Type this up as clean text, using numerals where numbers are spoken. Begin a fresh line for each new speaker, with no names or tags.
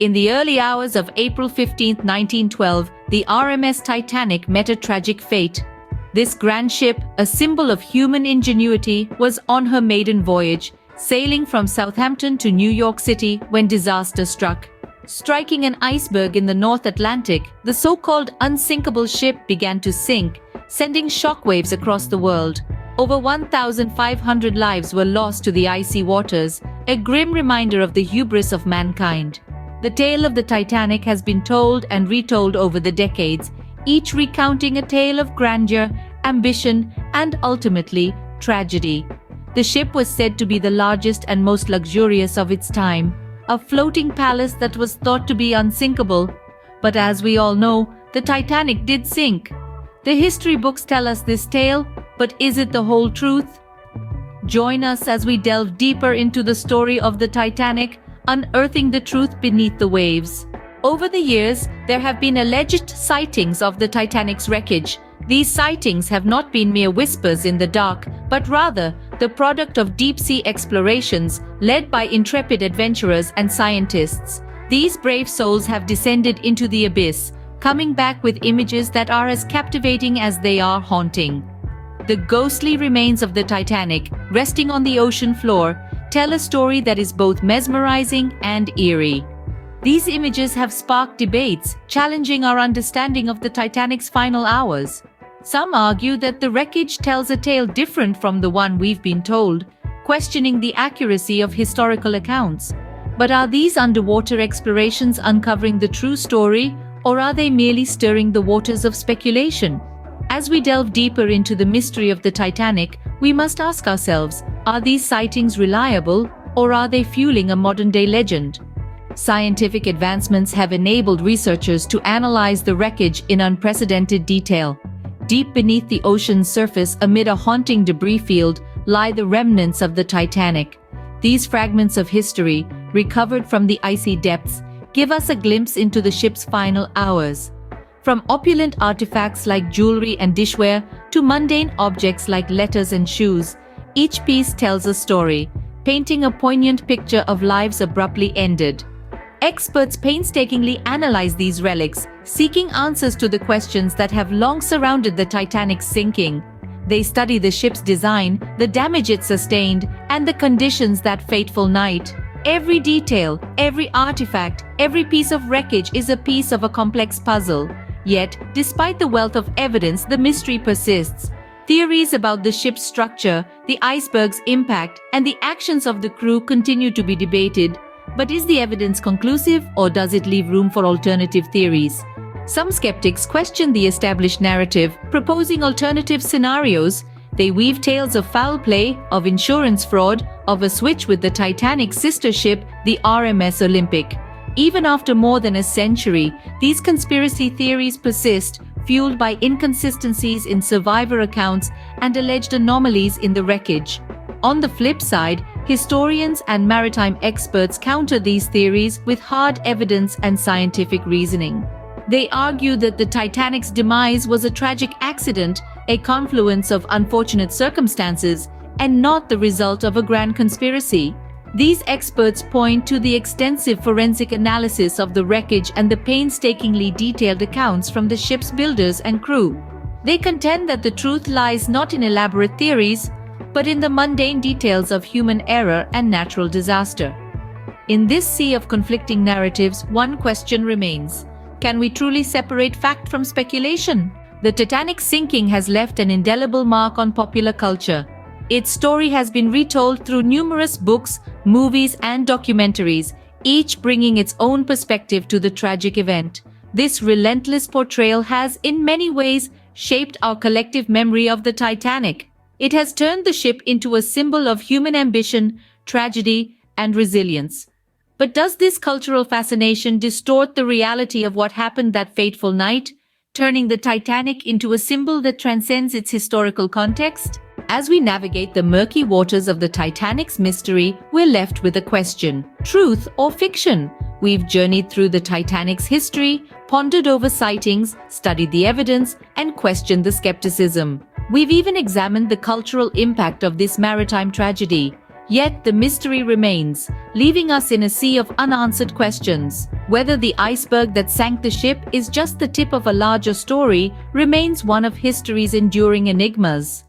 In the early hours of April 15, 1912, the RMS Titanic met a tragic fate. This grand ship, a symbol of human ingenuity, was on her maiden voyage, sailing from Southampton to New York City when disaster struck. Striking an iceberg in the North Atlantic, the so-called unsinkable ship began to sink, sending shockwaves across the world. Over 1,500 lives were lost to the icy waters, a grim reminder of the hubris of mankind. The tale of the Titanic has been told and retold over the decades, each recounting a tale of grandeur, ambition, and ultimately, tragedy. The ship was said to be the largest and most luxurious of its time, a floating palace that was thought to be unsinkable. But as we all know, the Titanic did sink. The history books tell us this tale, but is it the whole truth? Join us as we delve deeper into the story of the Titanic, unearthing the truth beneath the waves. Over the years, there have been alleged sightings of the Titanic's wreckage. These sightings have not been mere whispers in the dark, but rather the product of deep-sea explorations led by intrepid adventurers and scientists. These brave souls have descended into the abyss, coming back with images that are as captivating as they are haunting. The ghostly remains of the Titanic, resting on the ocean floor, tell a story that is both mesmerizing and eerie. These images have sparked debates, challenging our understanding of the Titanic's final hours. Some argue that the wreckage tells a tale different from the one we've been told, questioning the accuracy of historical accounts. But are these underwater explorations uncovering the true story, or are they merely stirring the waters of speculation? As we delve deeper into the mystery of the Titanic, we must ask ourselves, are these sightings reliable, or are they fueling a modern-day legend? Scientific advancements have enabled researchers to analyze the wreckage in unprecedented detail. Deep beneath the ocean's surface, amid a haunting debris field, lie the remnants of the Titanic. These fragments of history, recovered from the icy depths, give us a glimpse into the ship's final hours. From opulent artifacts like jewelry and dishware to mundane objects like letters and shoes, each piece tells a story, painting a poignant picture of lives abruptly ended. Experts painstakingly analyze these relics, seeking answers to the questions that have long surrounded the Titanic's sinking. They study the ship's design, the damage it sustained, and the conditions that fateful night. Every detail, every artifact, every piece of wreckage is a piece of a complex puzzle. Yet, despite the wealth of evidence, the mystery persists. Theories about the ship's structure, the iceberg's impact, and the actions of the crew continue to be debated. But is the evidence conclusive, or does it leave room for alternative theories? Some skeptics question the established narrative, proposing alternative scenarios. They weave tales of foul play, of insurance fraud, of a switch with the Titanic's sister ship, the RMS Olympic. Even after more than a century, these conspiracy theories persist, fueled by inconsistencies in survivor accounts and alleged anomalies in the wreckage. On the flip side, historians and maritime experts counter these theories with hard evidence and scientific reasoning. They argue that the Titanic's demise was a tragic accident, a confluence of unfortunate circumstances, and not the result of a grand conspiracy. These experts point to the extensive forensic analysis of the wreckage and the painstakingly detailed accounts from the ship's builders and crew. They contend that the truth lies not in elaborate theories, but in the mundane details of human error and natural disaster. In this sea of conflicting narratives, one question remains. Can we truly separate fact from speculation? The Titanic's sinking has left an indelible mark on popular culture. Its story has been retold through numerous books, movies, and documentaries, each bringing its own perspective to the tragic event. This relentless portrayal has, in many ways, shaped our collective memory of the Titanic. It has turned the ship into a symbol of human ambition, tragedy, and resilience. But does this cultural fascination distort the reality of what happened that fateful night, turning the Titanic into a symbol that transcends its historical context? As we navigate the murky waters of the Titanic's mystery, we're left with a question: truth or fiction? We've journeyed through the Titanic's history, pondered over sightings, studied the evidence, and questioned the skepticism. We've even examined the cultural impact of this maritime tragedy. Yet the mystery remains, leaving us in a sea of unanswered questions. Whether the iceberg that sank the ship is just the tip of a larger story remains one of history's enduring enigmas.